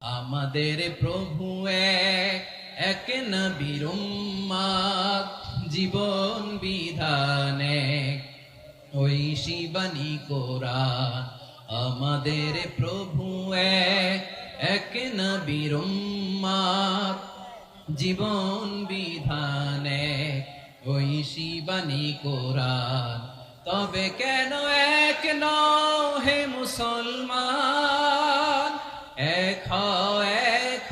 আমাদের প্রভু এক, এক নবীর উম্মত, জীবন বিধান এক, ঐশী বাণী কোরআন। আমাদের প্রভু এক, এক নবীর উম্মত, জীবন বিধান এক, ঐশী বাণী কোরআন। তবে কেন এক নও হে মুসলমান, এক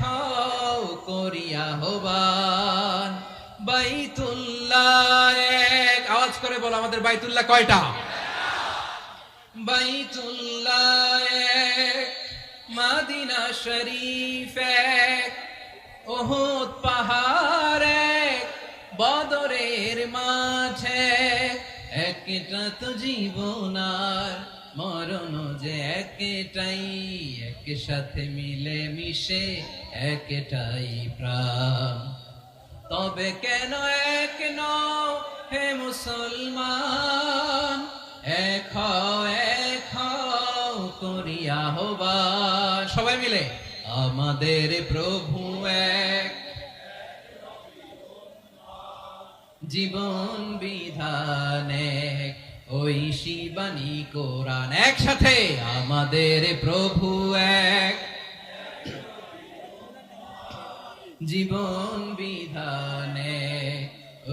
হও করিয়া হবান। বাইতুল্লাহ এক, আওয়াজ করে বলো আমাদের বাইতুল্লাহ কয়টা? বাইতুল্লাহ এক, মদিনা শরীফ এক, উহুদ পাহাড় এক, বদরের মাঝে একটা তো জীবন আর মরণ যে একটাই, একসাথে মিলে মিশে একটাই প্রাণ। তবে কেন এক নও হে মুসলমান, এক হও করিয়া হবান। সবাই মিলে আমাদের প্রভু এক, জীবন বিধান এক, ঐশী বাণী কোরআন। একসাথে আমাদের প্রভু এক, জীবন বিধান এক,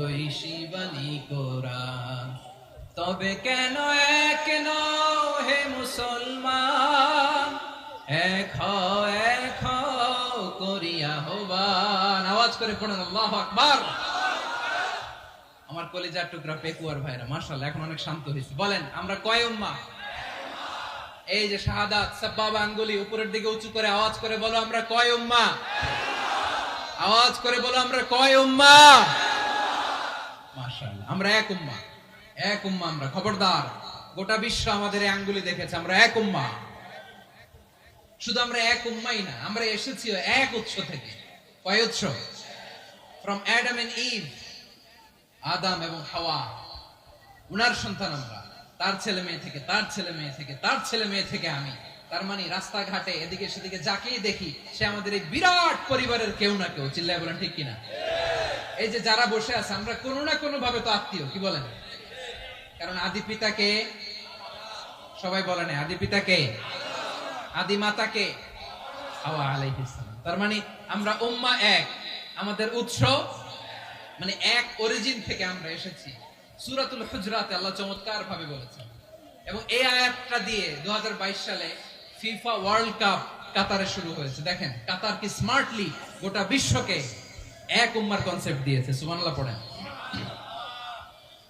ঐশী বাণী কোরআন। তবে কেন এক নও হে মুসলমান, এক হও করিয়া হবান। আওয়াজ করে পড়েন আল্লাহু আকবার। আমার কলিজার টুকরা পেকুয়ার ভাইরা মাশাআল্লাহ এখন অনেক শান্ত হয়েছে। বলেন আমরা কয় উম্মাহ? এই যে শাহাদাত সাব্বাবা আঙ্গুলি উপরের দিকে উঁচু করে আওয়াজ করে বলো আমরা কয় উম্মাহ? আওয়াজ করে বলো আমরা কয় উম্মাহ? মাশাআল্লাহ আমরা এক উম্মাহ, এক উম্মাহ আমরা। খবরদার, গোটা বিশ্ব আমাদের এই আঙ্গুলি দেখেছে আমরা এক উম্মাহ। শুধু আমরা এক উম্মাই না, আমরা এসেছি এক উৎস থেকে। কয় উৎস? ফ্রম অ্যাডাম এন্ড ইভ, আদম এবং হাওয়া, উনার সন্তান আমরা। তার ছেলে মেয়ে থেকে, তার ছেলে মেয়ে থেকে, তার ছেলে মেয়ে থেকে আমি। তার মানে রাস্তাঘাটে এদিকে সেদিকে যাকেই দেখি সে আমাদের এই বিরাট পরিবারের কেউ না কেউ। চিল্লায় বলেন ঠিক কিনা? এই যে যারা বসে আছে আমরা কোনো না কোনো ভাবে তো আত্মীয়, কি বলেন? কারণ আদি পিতাকে সবাই বলে না, আদি পিতাকে, আদি মাতাকে হাওয়া আলাইহিস সালাম। তার মানে আমরা উম্মাহ এক, আমাদের উৎস মানে এক অরিজিন থেকে আমরা এসেছি। সূরাতুল হুজরাতে আল্লাহ চমৎকার ভাবে বলেছেন, এবং এই আয়াতটা দিয়ে 2022 সালে ফিফা ওয়ার্ল্ড কাপ কাতারে শুরু হয়েছে। দেখেন কাতার কি স্মার্টলি গোটা বিশ্বকে এক উম্মার কনসেপ্ট দিয়েছে। সুবহানাল্লাহ পড়েন।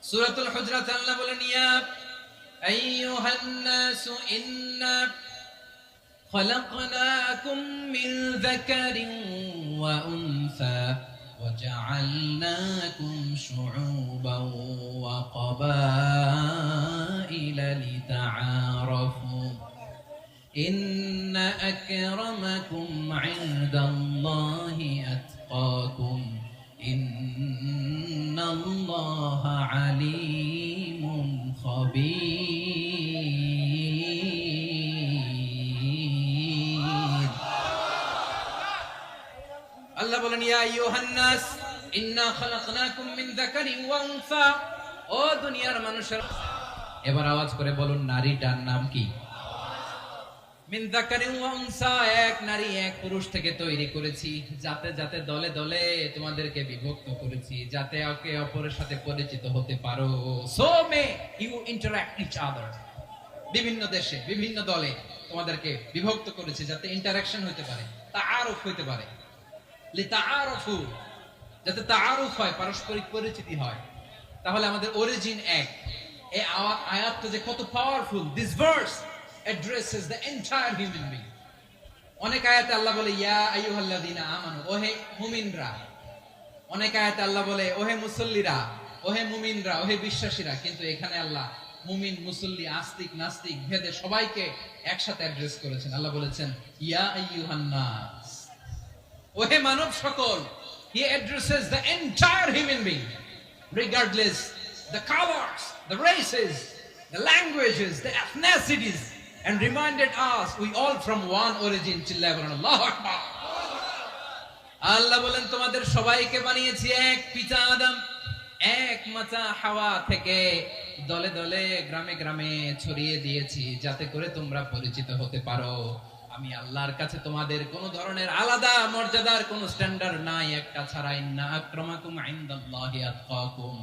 সূরাতুল হুজরাতে আল্লাহ বলেন ইয়া আইয়ুহান নাসু ইন্না খলাকনাকুম মিন যাকারিন ওয়া উনসা وجعلناكم شعوبا وقبائل لتعارفوا إن أكرمكم عند الله أتقاكم إن الله عليم خبير. আল্লাহ বলেন ইয়া আইয়ুহান নাস ইন্না খালাকনাকুম মিন যাকারিন ওয়া উনসা। ও দুনিয়ার মানুষেরা, এবার আওয়াজ করে বলুন নারীটার নাম কি? মিন যাকারিন ওয়া উনসা, এক নারী এক পুরুষ থেকে তৈরি করেছি। যাতে যাতে দলে দলে তোমাদেরকে বিভক্ত করেছি, যাতে একে অপরের সাথে পরিচিত হতে পারো। So may you interact each other. বিভিন্ন দেশে বিভিন্ন দলে তোমাদেরকে বিভক্ত করেছি যাতে ইন্টারঅ্যাকশন হতে পারে, তাআরুফ হতে পারে। লিতাআরফু, যাতে তাআরুফ হয়, পারস্পরিক পরিচিতি হয়। তাহলে আমাদের অরিজিন এক। এই আয়াতটা যে কত powerful. This verse addresses the entire human being. অনেক আয়াতে আল্লাহ বলে ইয়া আইয়ুহাল্লাযীনা আমানু, ওহে মুমিনরা। অনেক আয়াতে আল্লাহ বলে ওহে মুসল্লিরা, ওহে মুমিনরা, ওহে বিশ্বাসীরা। কিন্তু এখানে আল্লাহ মুমিন, মুসল্লি, আস্তিক, নাস্তিক ভেদে সবাইকে একসাথে অ্যাড্রেস করেছেন। আল্লাহ বলেছেন ইয়া আইয়ুহান নাস, ওহে মানব সকল। He addresses the entire human being, regardless the colors, the races, the languages, the ethnicities, and reminded us we all from one origin. চিল্লায় বলেন আল্লাহু আকবার। আল্লাহ বলেন তোমাদের সবাইকে বানিয়েছি এক পিতা আদম, এক মাতা হাওয়া থেকে, দলে দলে গ্রামে গ্রামে ছড়িয়ে দিয়েছি যাতে করে তোমরা পরিচিত হতে পারো। আমি আল্লাহর কাছে তোমাদের কোন ধরনের আলাদা মর্যাদার কোন স্ট্যান্ডার্ড নাই একটা ছাড়া। ইন্না আক্রামাকুম ইনদাল্লাহি আতকাকুম,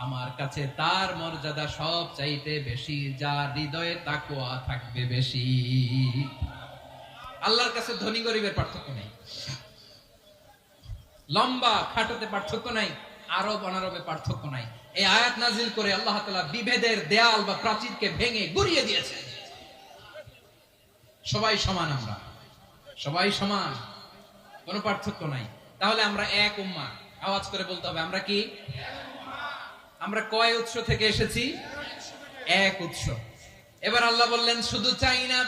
আমার কাছে তার মর্যাদা সব চাইতে বেশি যার হৃদয়ে তাকওয়া থাকবে বেশি। আল্লাহর কাছে ধনী গরিবের পার্থক্য নেই, লম্বা খাটোতে পার্থক্য নাই, আরব অনারবে পার্থক্য নাই। এই আয়াত নাজিল করে আল্লাহ তাআলা বিভেদের দেয়াল বা প্রাচীরকে ভেঙে গুড়িয়ে দিয়েছেন। সবাই সমান, আমরা সবাই সমান, কোনো পার্থক্য নাই। তাহলে আমরা এক উম্মাহ। আওয়াজ করে বলতে হবে আমরা কি? আমরা কয় উৎস থেকে এসেছি? এক উৎস। এবার আল্লাহ বললেন শুধু চাই না,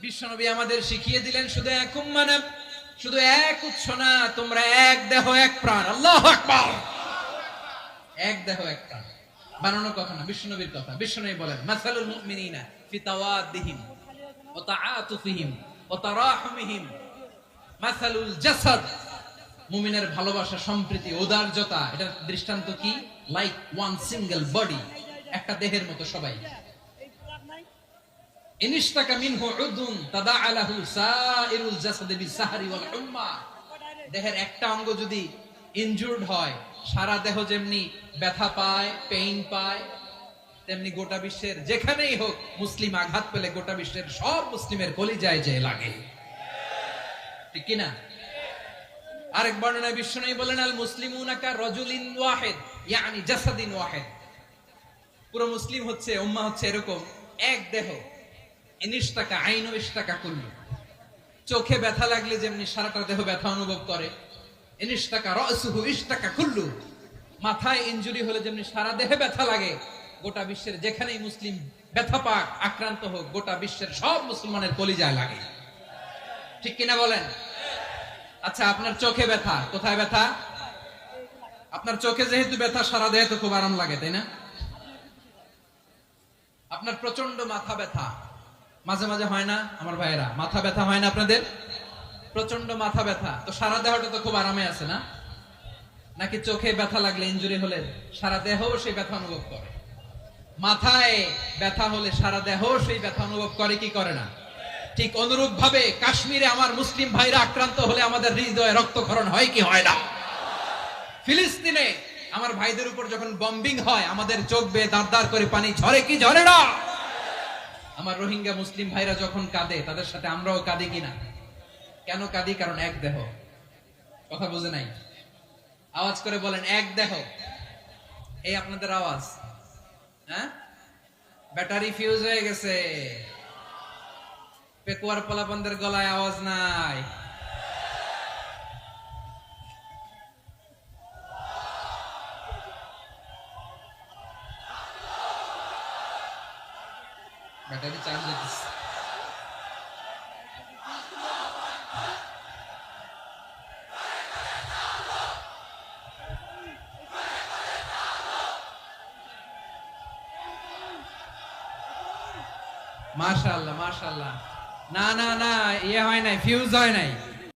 বিশ্বনবী আমাদের শিখিয়ে দিলেন শুধু এক উম্মাহ না, শুধু এক উৎস না, তোমরা এক দেহ এক প্রাণ। আল্লাহু আকবার। এক দেহ এক প্রাণ বানানো কথা না, বিশ্বনবীর কথা। বিশ্বনবী বলেন মাসালুল মুমিনিনা ফি তাওয়াদ্দিহিম ওয়া তাআতুফিহিম ওয়া তারাহুমিহিম মাসালুল জাসাদ। মুমিনের ভালোবাসা, সম্প্রীতি, উদারতা, এটার দৃষ্টান্ত কি? লাইক ওয়ান সিঙ্গেল বডি, একটা দেহের মতো সবাই। ইনিশতাকা মিনহু উদুন তাদাআ লাহু সাইরুল জাসাদি বিসাহরি ওয়াল হুম্মা। দেহের একটা অঙ্গ যদি ইনজুরড হয়, সারা দেহ যেমনি ব্যথা পায়, পেইন পায়, তেমনি গোটা বিশ্বের যেখানেই হোক মুসলিম আঘাত পেলে গোটা বিশ্বের সব মুসলিমের কলিজায় যে লাগে, ঠিক কি না? আরেক বর্ণনায় বিশ্বনবী বলেন আল মুসলিমুনা কা রাজুলিন ওয়াহিদ ইয়ানি জাসাদিন ওয়াহিদ। পুরো মুসলিম হচ্ছে, উম্মাহ হচ্ছে এরকম এক দেহ। ইনিশতাকা আইনু ইশতাকা কুল্লু। চোখে ব্যথা লাগলে যেমনি সারাটা দেহ ব্যথা অনুভব করে, ইনিশতাকা রাসুহু ইশতাকা কুল্লু। মাথায় ইনজুরি হলে যেমনি সারা দেহে ব্যথা লাগে, গোটা বিশ্বের যেখানেই মুসলিম ব্যথা পাক, আক্রান্ত হোক, গোটা বিশ্বের সব মুসলমানের কলিজায় লাগে, ঠিক কিনা বলেন? আচ্ছা, আপনার চোখে ব্যথা, কোথায় ব্যথা? আপনার চোখে যেহেতু ব্যথা, সারা দেহে তো খুব আরাম লাগে, তাই না? আপনার প্রচন্ড মাথা ব্যথা মাঝে মাঝে হয় না আমার ভাইয়েরা? মাথা ব্যথা হয় না আপনাদের? প্রচন্ড মাথা ব্যথা, তো সারা দেহটা তো খুব আরামে আছে না? নাকি চোখে ব্যথা লাগলে, ইনজুরি হলে সারা দেহ সেই ব্যথা অনুভব করে? মাথায় ব্যথা হলে সারা দেহ সেই ব্যথা অনুভব করে কি করে না? ঠিক অনুরূপ ভাবে কাশ্মীরে আমার মুসলিম ভাইরা আক্রান্ত হলে আমাদের হৃদয়ে রক্তক্ষরণ হয় কি হয় না? ফিলিস্তিনে আমার ভাইদের উপর যখন বম্বিং হয়, আমাদের চোখ বেয়ে দাঁড় দাঁড় করে পানি ঝরে কি ঝরে না? আমার রোহিঙ্গা মুসলিম ভাইরা যখন কাঁদে, তাদের সাথে আমরাও কাঁদি কিনা? কেন কাঁদি? কারণ এক দেহ। কথা বুঝে নাই? আওয়াজ করে বলেন এক দেহ। এই আপনাদের আওয়াজ, হ্যাঁ? ব্যাটারি ফিউজ হয়ে গেছে, পেকুয়ার পোলাপানদের গলায় আওয়াজ নাই। ব্যাটারি চার্জ দিতেছে। মাশাআল্লাহ মাশাআল্লাহ। না না না, ইয়ে হয় নাই, ফিউজ হয় নাই।